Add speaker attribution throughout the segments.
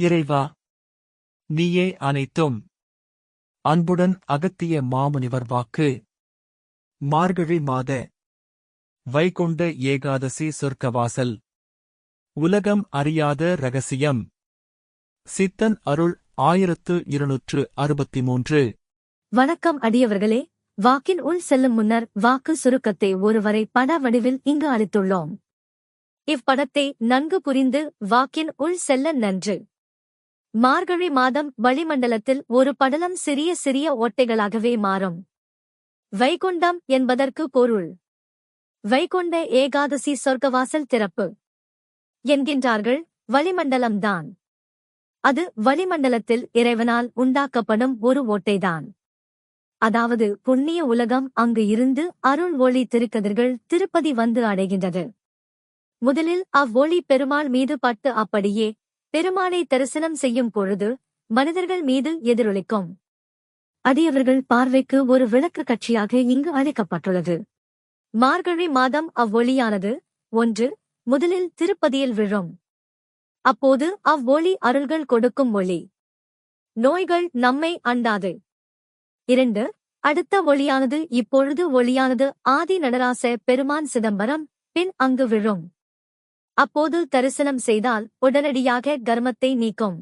Speaker 1: இறைவா, நீயே அனைத்தும். அன்புடன் அகத்திய மாமுனிவர் வாக்கு. மார்கழி மாத வைகுண்ட ஏகாதசி சொர்க்கவாசல். உலகம் அறியாத இரகசியம். சித்தன் அருள் 1263.
Speaker 2: வணக்கம் அடியவர்களே. வாக்கின் உள் செல்லும் முன்னர் வாக்கு சுருக்கத்தை ஒருவரை பட வடிவில் இங்கு அளித்துள்ளோம். இப்படத்தை நன்கு புரிந்து வாக்கின் உள் செல்ல நன்று. மார்கழி மாதம் வளிமண்டலத்தில் ஒரு படலம் சிறிய சிறிய ஓட்டைகளாகவே மாறும். வைகுண்டம் என்பதற்கு பொருள் வைகுண்ட ஏகாதசி சொர்க்கவாசல் திறப்பு என்கின்றார்கள். வளிமண்டலம்தான். அது வளிமண்டலத்தில் இறைவனால் உண்டாக்கப்படும் ஒரு ஓட்டைதான். அதாவது புண்ணிய உலகம் அங்கு இருந்து அருள் ஒளி திருக்கதிர்கள் திருப்பதி வந்து அடைகின்றது. முதலில் அவ்வொளி பெருமாள் மீது பட்டு அப்படியே பெருமாளை தரிசனம் செய்யும் பொழுது மனிதர்கள் மீது எதிரொலிக்கும். அடியவர்கள் பார்வைக்கு ஒரு விளக்கு காட்சியாக இங்கு அளிக்கப்பட்டுள்ளது. மார்கழி மாதம் அவ்வொளியானது 1. முதலில் திருப்பதியில் விழும். அப்போது அவ்வொளி அருள்கள் கொடுக்கும் ஒளி. நோய்கள் நம்மை அண்டாது. 2. அடுத்த ஒளியானது இப்பொழுது ஒளியானது ஆதி நடராச பெருமான் சிதம்பரம் பின் அங்கு விழும். அப்போது தரிசனம் செய்தால் உடனடியாக கர்மத்தை நீக்கும்.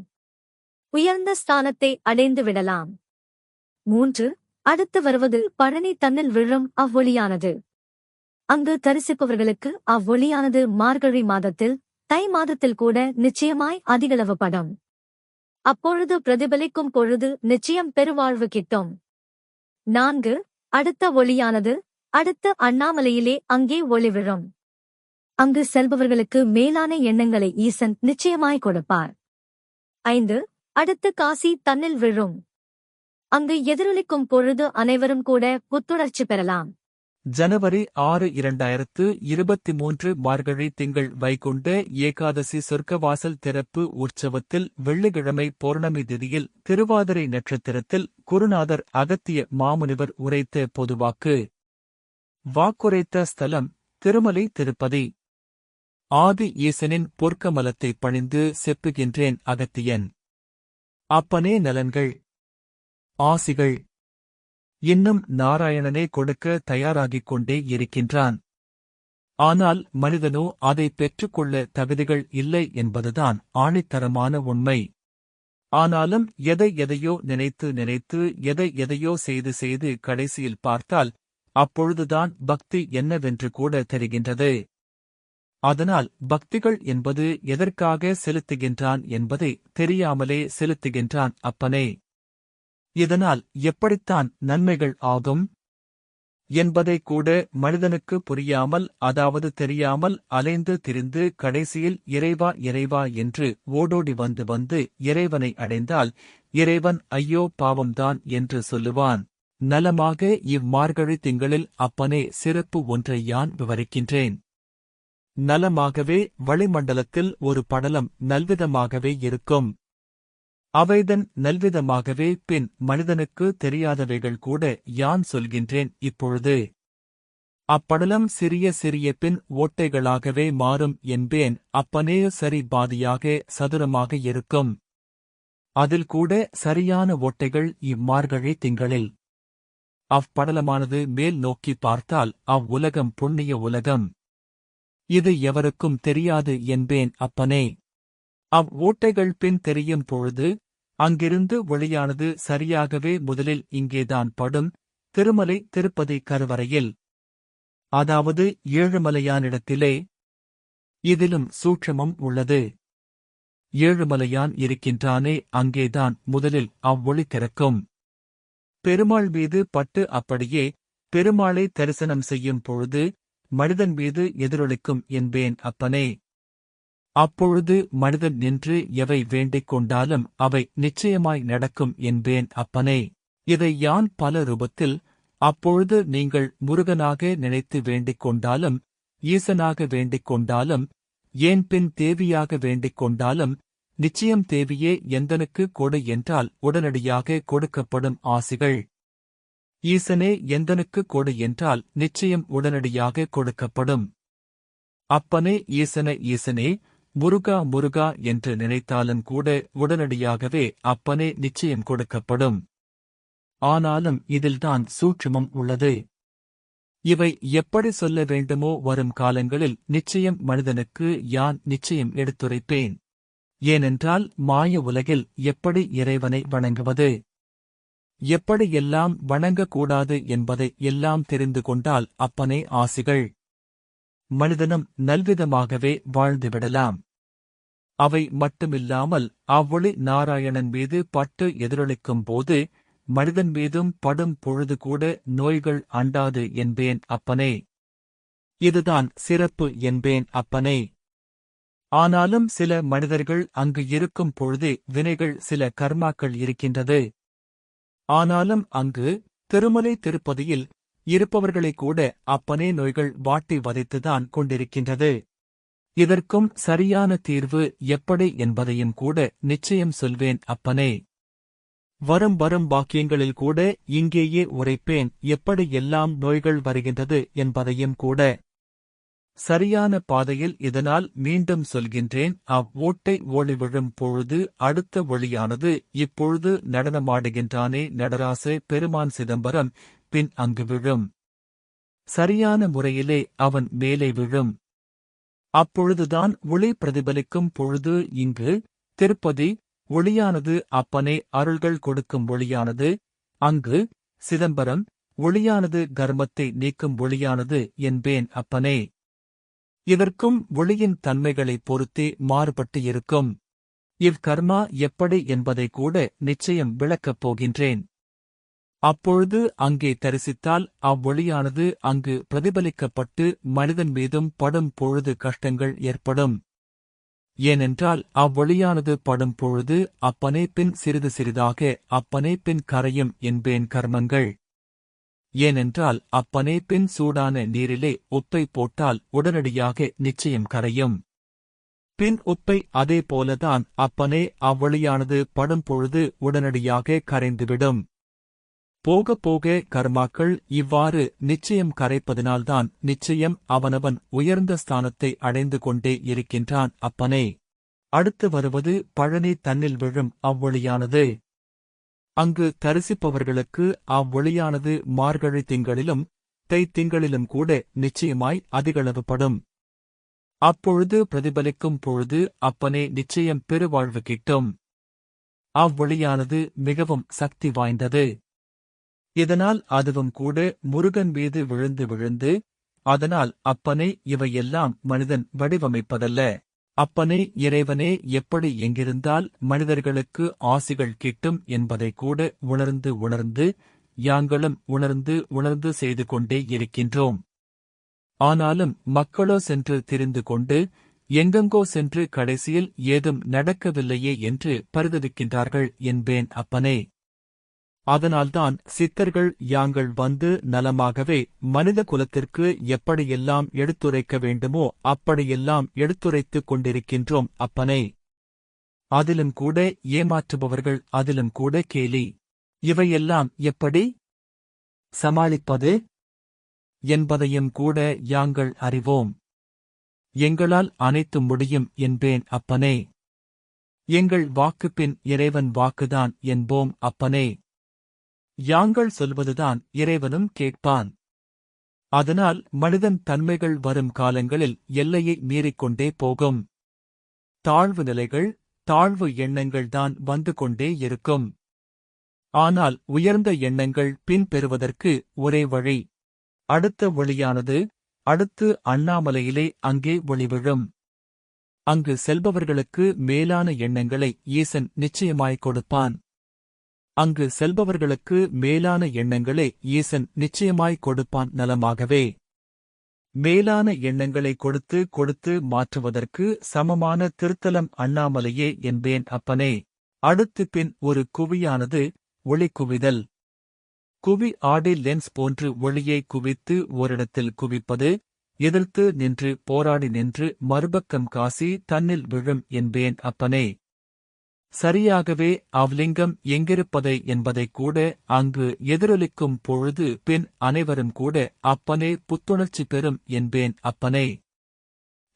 Speaker 2: உயர்ந்த ஸ்தானத்தை அடைந்து விடலாம். 3. அடுத்து வருவது பழனி தன்னில் விழும் அவ்வொளியானது. அங்கு தரிசிப்பவர்களுக்கு அவ்வொளியானது மார்கழி மாதத்தில் தை மாதத்தில் கூட நிச்சயமாய் அதிகளவு படும். அப்பொழுது பிரதிபலிக்கும் பொழுது நிச்சயம் பெருவாழ்வு கிட்டும். 4. அடுத்த ஒளியானது அடுத்த அண்ணாமலையிலே அங்கே ஒளி விழும். அங்கு செல்பவர்களுக்கு மேலான எண்ணங்களை ஈசன் நிச்சயமாய் கொடுப்பார். 5. அடுத்து காசி தன்னில் விழும். அங்கு எதிரொலிக்கும் பொழுது அனைவரும் கூட புத்துணர்ச்சி பெறலாம்.
Speaker 1: ஜனவரி 6, 2023 மார்கழி திங்கள் வைகுண்ட ஏகாதசி சொர்க்கவாசல் திறப்பு உற்சவத்தில் வெள்ளிக்கிழமை பௌர்ணமி திதியில் திருவாதிரை நட்சத்திரத்தில் குருநாதர் அகத்திய மாமுனிவர் உரைத்த பொதுவாக்கு. வாக்குரைத்த ஸ்தலம் திருமலை திருப்பதி. ஆதி ஈசனின் பொற்கமலத்தை பணிந்து செப்புகின்றேன் அகத்தியன். அப்பனே நலன்கள் ஆசிகள் இன்னும் நாராயணனே கொடுக்க தயாராகிக் கொண்டே இருக்கின்றான். ஆனால் மனிதனோ அதை பெற்றுக்கொள்ள தகுதிகள் இல்லை என்பதுதான் ஆணித்தரமான உண்மை. ஆனாலும் எதையோ நினைத்து எதையோ செய்து கடைசியில் பார்த்தால் அப்பொழுதுதான் பக்தி என்னவென்று கூட தெரிகின்றது. அதனால் பக்திகள் என்பது எதற்காக செலுத்துகின்றான் என்பதை தெரியாமலே செலுத்துகின்றான் அப்பனே. இதனால் எப்படித்தான் நன்மைகள் ஆகும் என்பதை கூட மனிதனுக்கு புரியாமல், அதாவது தெரியாமல் அலைந்து திரிந்து கடைசியில் இறைவா என்று ஓடோடி வந்து இறைவனை அடைந்தால் இறைவன் ஐயோ பாவம்தான் என்று சொல்லுவான். நலமாக இவ்மார்கழி திங்களில் அப்பனே சிறப்பு ஒன்றை யான் விவரிக்கின்றேன். நலமாகவே வளிமண்டலத்தில் ஒரு படலம் நல்விதமாகவே இருக்கும். அவைதன் நல்விதமாகவே பின் மனிதனுக்கு தெரியாதவைகள் கூட யான் சொல்கின்றேன் இப்பொழுது. அப்படலம் சிறிய பின் ஓட்டைகளாகவே மாறும் என்பேன் அப்பனே. சரி பாதியாக சதுரமாக இருக்கும். அதில் கூட சரியான ஓட்டைகள் இம்மார்கழி திங்களில். அப்படலமானது மேல் நோக்கி பார்த்தால் அவ்வுலகம் புண்ணிய உலகம். இது எவருக்கும் தெரியாது என்பேன் அப்பனே. ஓட்டைகள் பின் தெரியும் பொழுது அங்கிருந்து ஒளியானது சரியாகவே முதலில் இங்கேதான் படும். திருமலை திருப்பதி கருவறையில், அதாவது ஏழுமலையானிடத்திலே. இதிலும் சூட்சமம் உள்ளது. ஏழுமலையான் இருக்கின்றானே அங்கேதான் முதலில் அவ்வொளி திறக்கும். பெருமாள் மீது பட்டு அப்படியே பெருமாளை தரிசனம் செய்யும் பொழுது மனிதன் மீது எதிரொலிக்கும் என்பேன் அப்பனே. அப்பொழுது மனிதன் நின்று எவை வேண்டிக் கொண்டாலும் அவை நிச்சயமாய் நடக்கும் என்பேன் அப்பனே. இதை யான் பல ரூபத்தில், அப்பொழுது நீங்கள் முருகனாக நினைத்து வேண்டிக் கொண்டாலும், ஈசனாக வேண்டிக் கொண்டாலும், ஏன் பின் தேவியாக வேண்டிக் கொண்டாலும், நிச்சயம் தேவியே எந்தனுக்கு கொடு என்றால் உடனடியாக கொடுக்கப்படும் ஆசிகள். ஈசனே எந்தனுக்கு கொடு என்றால் நிச்சயம் உடனடியாக கொடுக்கப்படும். அப்பனே ஈசனே முருகா முருகா என்று நினைத்தாலும் கூட உடனடியாகவே அப்பனே நிச்சயம் கொடுக்கப்படும். ஆனாலும் இதில்தான் சூட்சுமம் உள்ளது. இவை எப்படி சொல்ல வேண்டுமோ வரும் காலங்களில் நிச்சயம் மனிதனுக்கு யான் நிச்சயம் எடுத்துரைப்பேன். ஏனென்றால் மாய உலகில் எப்படி இறைவனை வணங்குவது, எப்படியெல்லாம் வணங்கக்கூடாது என்பதை எல்லாம் தெரிந்து கொண்டால் அப்பனே ஆசிகள். மனிதனும் நல்விதமாகவே வாழ்ந்துவிடலாம். அவை மட்டுமில்லாமல் அவ்வொளி நாராயணன் மீது பட்டு எதிரொலிக்கும் போது மனிதன் மீதும் படும் பொழுது கூட நோய்கள் அண்டாது என்பேன் அப்பனே. இதுதான் சிறப்பு என்பேன் அப்பனே. ஆனாலும் சில மனிதர்கள் அங்கு இருக்கும் பொழுதே வினைகள் சில கர்மாக்கள் இருக்கின்றது. ஆனாலும் அங்கு திருமலை திருப்பதியில் இருப்பவர்களை கூட அப்பனே நோய்கள் வாட்டி வதைத்துதான் கொண்டிருக்கின்றது. இதற்கும் சரியான தீர்வு எப்படி என்பதையும் கூட நிச்சயம் சொல்வேன் அப்பனே. வரும் வாக்கியங்களில் கூட இங்கேயே உரைப்பேன் எப்படி எல்லாம் நோய்கள் வருகின்றது என்பதையும் கூட. சரியான பாதையில் இதனால் மீண்டும் சொல்கின்றேன். ஓட்டை ஓளி விழும் பொழுது அடுத்த ஒளியானது இப்பொழுது நடனமாடுகின்றானே நடராச பெருமான் சிதம்பரம், பின் அங்கு விழும். சரியான முறையிலே அவன் மேலே விழும். அப்பொழுதுதான் ஒளி பிரதிபலிக்கும் பொழுது இங்கு திருப்பதி ஒளியானது அப்பனே அருள்கள் கொடுக்கும் ஒளியானது, அங்கு சிதம்பரம் ஒளியானது கர்மத்தை நீக்கும் ஒளியானது என்பேன் அப்பனே. இதற்கும் ஒளியின் தன்மைகளைப் பொறுத்தே மாறுபட்டு இருக்கும். இவ்கர்மா எப்படி என்பதை கூட நிச்சயம் விளக்கப் போகின்றேன். அப்பொழுது அங்கே தரிசித்தால் அவ்வொளியானது அங்கு பிரதிபலிக்கப்பட்டு மனிதன் மீதும் படும் பொழுது கஷ்டங்கள் ஏற்படும். ஏனென்றால் அவ்வொளியானது படும் பொழுது அப்பனே பின் சிறிது சிறிதாக அப்பனே பின் கரையும் என்பேன் கர்மங்கள். ஏனென்றால் அப்பனே பின் சூடான நீரிலே உப்பை போட்டால் உடனடியாக நிச்சயம் கரையும். பின் உப்பை அதே போலதான் அப்பனே அவ்வொளியானது படும் பொழுது உடனடியாக கரைந்துவிடும். போக போக கர்மாக்கள் இவ்வாறு நிச்சயம் கரைப்பதினால்தான் நிச்சயம் அவனவன் உயர்ந்த ஸ்தானத்தை அடைந்து கொண்டே இருக்கின்றான் அப்பனே. அடுத்து வருவது பழனி தன்னில் விழும் அவ்வொளியானது. அங்கு தரிசிப்பவர்களுக்கு அவ்வொளியானது மார்கழி திங்களிலும் திங்களிலும் கூட நிச்சயமாய் அதிகளவுபடும். அப்பொழுது பிரதிபலிக்கும் பொழுது அப்பனே நிச்சயம் பெருவாழ்வு கிட்டும். அவ்வொளியானது மிகவும் சக்தி வாய்ந்தது. இதனால் அதுவும் கூட முருகன் மீது விழுந்து விழுந்து, அதனால் அப்பனே இவையெல்லாம் மனிதன் வடிவமைப்பதல்ல. அப்பனே இறைவனே எப்படி எங்கிருந்தால் மனிதர்களுக்கு ஆசிகள் கிட்டும் என்பதை கூட உணர்ந்து உணர்ந்து யாங்களும் உணர்ந்து செய்து கொண்டே இருக்கின்றோம். ஆனாலும் மக்களோ சென்று திரிந்து கொண்டு எங்கெங்கோ சென்று கடைசியில் ஏதும் நடக்கவில்லையே என்று பரிதவிக்கின்றார்கள் என்பேன் அப்பனே. அதனால்தான் சித்தர்கள் யாங்கள் வந்து நலமாகவே மனித குலத்திற்கு எப்படியெல்லாம் எடுத்துரைக்க வேண்டுமோ அப்படியெல்லாம் எடுத்துரைத்துக் கொண்டிருக்கின்றோம் அப்பனே. அதிலும் கூட ஏமாற்றுபவர்கள், அதிலும் கூட கேலி. இவையெல்லாம் எப்படி சமாளிப்பது என்பதையும் கூட யாங்கள் அறிவோம். எங்களால் அனைத்தும் முடியும் என்பேன் அப்பனே. எங்கள் வாக்குப்பின் இறைவன் வாக்குதான் என்போம் அப்பனே. யாங்கள் சொல்வதுதான் இறைவனும் கேட்பான். அதனால் மனிதன் தன்மைகள் வரும் காலங்களில் எல்லையை மீறிக்கொண்டே போகும். தாழ்வு நிலைகள், தாழ்வு எண்ணங்கள்தான் வந்து கொண்டே இருக்கும். ஆனால் உயர்ந்த எண்ணங்கள் பின் பெறுவதற்கு ஒரே வழி. அடுத்த ஒளியானது அடுத்து அண்ணாமலையிலே அங்கே ஒளி விழும். அங்கு செல்பவர்களுக்கு மேலான எண்ணங்களை ஈசன் நிச்சயமாய் கொடுப்பான். அங்கு செல்பவர்களுக்கு மேலான எண்ணங்களை ஈசன் நிச்சயமாய் கொடுப்பான் நலமாகவே. மேலான எண்ணங்களை கொடுத்து கொடுத்து மாற்றுவதற்கு சமமான திருத்தலம் அண்ணாமலையே என்பேன் அப்பனே. அடுத்து பின் ஒரு குவியானது ஒளி குவிதல். குவி ஆடி லென்ஸ் போன்று ஒளியை குவித்து ஓரிடத்தில் குவிப்பது, எதிர்த்து நின்று போராடி நின்று மறுபக்கம் காசி தன்னில் விழும் என்பேன் அப்பனே. சரியாகவே அவ்லிங்கம் எங்கிருப்பதை என்பதைக் கூட அங்கு எதிரொலிக்கும் பொழுது பின் அனைவரும் கூட அப்பனே புத்துணர்ச்சி பெறும் என்பேன் அப்பனே.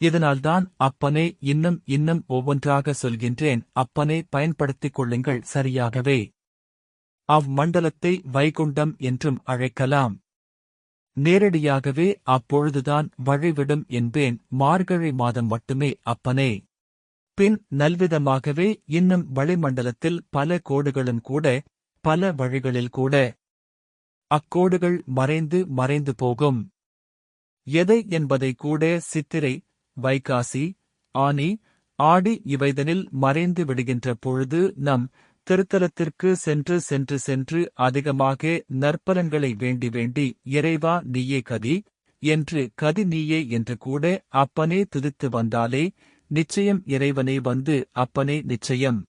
Speaker 1: இதனால்தான் அப்பனே இன்னும் இன்னும் ஒவ்வொன்றாக சொல்கின்றேன். அப்பனே பயன்படுத்திக் கொள்ளுங்கள் சரியாகவே. அம்மண்டலத்தை வைகுண்டம் என்றும் அழைக்கலாம். நேரடியாகவே அப்பொழுதுதான் வழிவிடும் என்பேன். மார்கழி மாதம் மட்டுமே அப்பனே. பின் நல்விதமாகவே இன்னும் வளிமண்டலத்தில் பல கோடுகளும் கூட, பல வழிகளில் கூட. அக்கோடுகள் மறைந்து மறைந்து போகும். எதை என்பதை கூட சித்திரை, வைகாசி, ஆனி, ஆடி இவைதனில் மறைந்து விடுகின்ற பொழுது நம் திருத்தலத்திற்கு சென்று சென்று சென்று அதிகமாக நற்பலன்களை வேண்டி வேண்டி இறைவா நீயே கதி என்று கதி நீயே என்று கூட அப்பனே துதித்து வந்தாலே நிச்சயம் இறைவனே வந்து அப்பனே நிச்சயம்.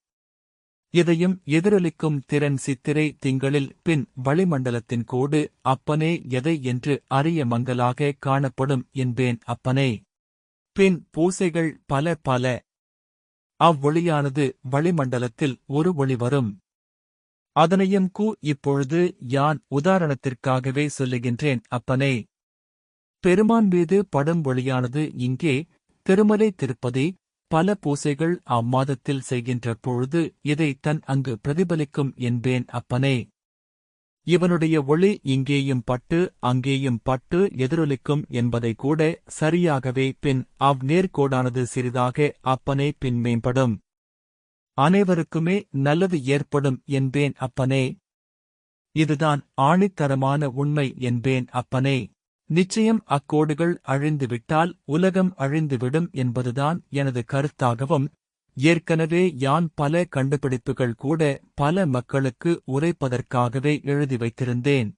Speaker 1: இதையும் எதிரொலிக்கும் திறன் சித்திரை திங்களில் பின் வளிமண்டலத்தின் கோடு அப்பனே எதை என்று அறிய மங்கலாக காணப்படும் என்பேன் அப்பனே. பின் பூசைகள் பல பல. அவ்வொளியானது வளிமண்டலத்தில் ஒரு ஒளி வரும். அதனையும் இப்பொழுது யான் உதாரணத்திற்காகவே சொல்லுகின்றேன் அப்பனே. பெருமான் மீது படும் ஒளியானது இங்கே திருமலை திருப்பதி பல பூசைகள் அம்மாதத்தில் செய்கின்ற பொழுது இதை தன் அங்கு பிரதிபலிக்கும் என்பேன் அப்பனே. இவனுடைய ஒளி இங்கேயும் பட்டு அங்கேயும் பட்டு எதிரொலிக்கும் என்பதை கூட சரியாகவே பின் நேர்கோடானது சிறிதாக அப்பனே பின் மேம்படும். அனைவருக்குமே நல்லது ஏற்படும் என்பேன் அப்பனே. இதுதான் ஆணித்தரமான உண்மை என்பேன் அப்பனே. நிச்சயம் அக்கோடுகள் அழிந்துவிட்டால் உலகம் அழிந்துவிடும் என்பதுதான் எனது கருத்தாகவும், ஏற்கனவே யான் பல கண்டுபிடிப்புகள் கூட பல மக்களுக்கு உரைப்பதற்காகவே எழுதி வைத்திருந்தேன்.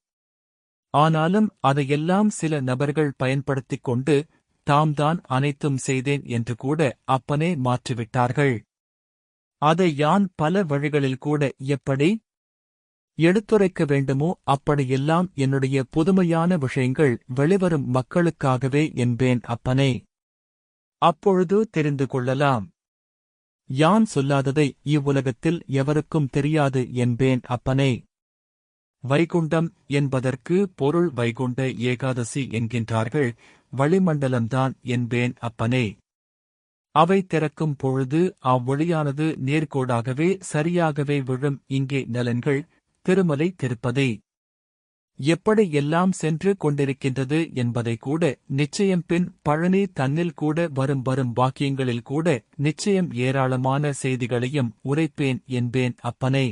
Speaker 1: ஆனாலும் அதையெல்லாம் சில நபர்கள் பயன்படுத்திக் கொண்டு தாம்தான் அனைத்தும் செய்தேன் என்று கூட அப்பனே மாற்றிவிட்டார்கள். அதை யான் பல வழிகளில் கூட எப்படி எடுத்துரைக்க வேண்டுமோ அப்படியெல்லாம் என்னுடைய புதுமையான விஷயங்கள் வெளிவரும் மக்களுக்காகவே என்பேன் அப்பனே. அப்பொழுது தெரிந்து கொள்ளலாம். யான் சொல்லாததை இவ்வுலகத்தில் எவருக்கும் தெரியாது என்பேன் அப்பனே. வைகுண்டம் என்பதற்கு பொருள் வைகுண்ட ஏகாதசி என்கின்றார்கள். வளிமண்டலம்தான் என்பேன் அப்பனே. அவை திறக்கும் பொழுது அவ்வொளியானது நேர்கோடாகவே சரியாகவே விழும். இங்கே நலன்கள் திருமலை திருப்பதி எப்படி எல்லாம் சென்று கொண்டிருக்கின்றது என்பதை கூட நிச்சயம் பின் பழனி தன்னில் கூட வரும் வாக்கியங்களில் கூட நிச்சயம் ஏராளமான செய்திகளையும் உரைப்பேன் என்பேன் அப்பனே.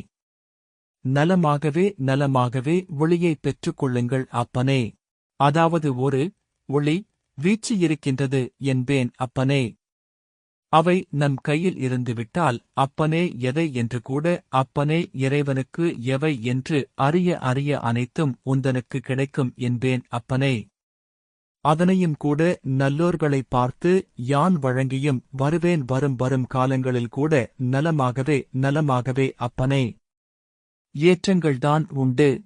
Speaker 1: நலமாகவே நலமாகவே ஒளியைப் பெற்றுக் கொள்ளுங்கள் அப்பனே. அதாவது ஒரு ஒளி வீச்சு இருக்கின்றது என்பேன் அப்பனே. அவை நம் கையில் இருந்துவிட்டால் அப்பனே எதை என்று கூட அப்பனே இறைவனுக்கு எவை என்று அறிய அறிய அனைத்தும் உந்தனுக்கு கிடைக்கும் என்பேன் அப்பனே. அதனையும் கூட நல்லோர்களை பார்த்து யான் வழங்கியும் வருவேன் வரும் காலங்களில் கூட நலமாகவே நலமாகவே அப்பனே. ஏற்றங்கள்தான் உண்டு.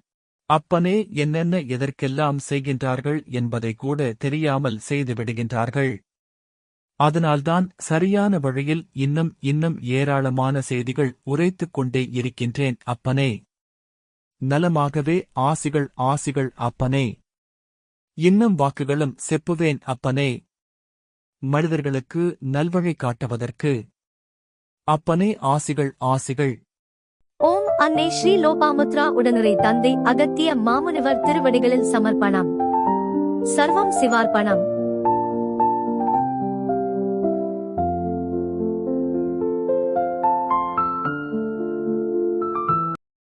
Speaker 1: அப்பனே என்னென்ன எதற்கெல்லாம் செய்கின்றார்கள் என்பதை கூட தெரியாமல் செய்துவிடுகின்றார்கள். அதனால்தான் சரியான வழியில் இன்னும் இன்னும் ஏராளமான செய்திகள் உரைத்துக் கொண்டே இருக்கின்றேன் அப்பனே. நலமாகவே ஆசிகள் ஆசிகள் அப்பனே. இன்னும் வாக்குகளும் செப்புவேன் அப்பனே. மனிதர்களுக்கு நல்வழி காட்டுவதற்கு அப்பனே ஆசிகள் ஆசிகள்.
Speaker 2: ஓம் அன்னை ஸ்ரீ லோபாமுத்ரா உடனுரை தந்தை அகத்திய மாமுனிவர் திருவடிகளில் சமர்ப்பணம். சர்வம் சிவார்ப்பணம்.